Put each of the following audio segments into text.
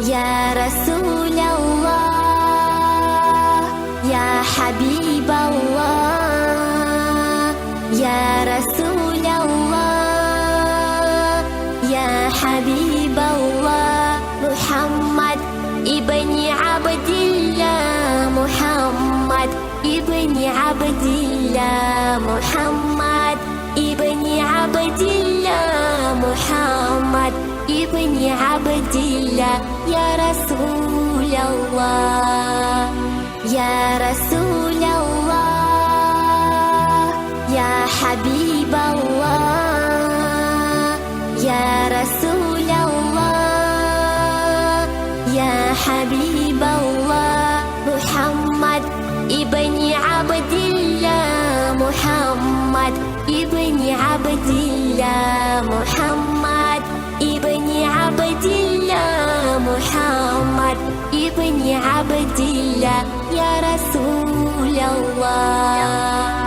يا رسول الله يا حبيب الله يا رسول الله يا حبيب الله محمد ابن عبد الله محمد ابن عبد الله محمد ابن عبد الله محمد ابن عبد الله يا رسول الله يا رسول الله يا حبيب الله يا رسول الله يا حبيب الله محمد ابن عبد الله محمد ابن عبد الله محمد ابن عبد الله محمد ابن عبد الله يا رسول الله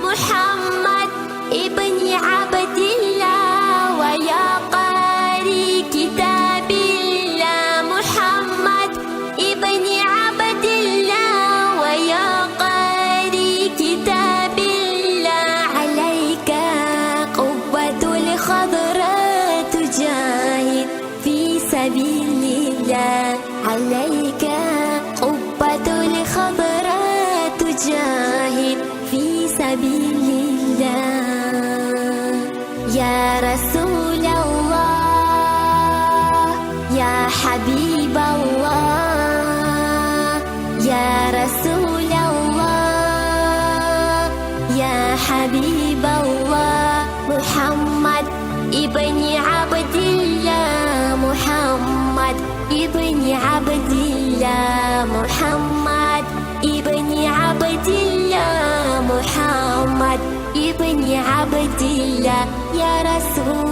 محمد ابن عبد الله ويا قاري كتاب الله محمد ابن عبد الله ويا قاري كتاب الله عليك قوة الخضراء تجاهد في سبيل الله عليك قبة الخضراء تجاهد في سبيل الله يا رسول الله يا حبيب الله يا رسول الله يا حبيب الله محمد ابن عبد الله محمد ابن عبد الله محمد ابن عبد الله محمد ابن عبد الله يا رسول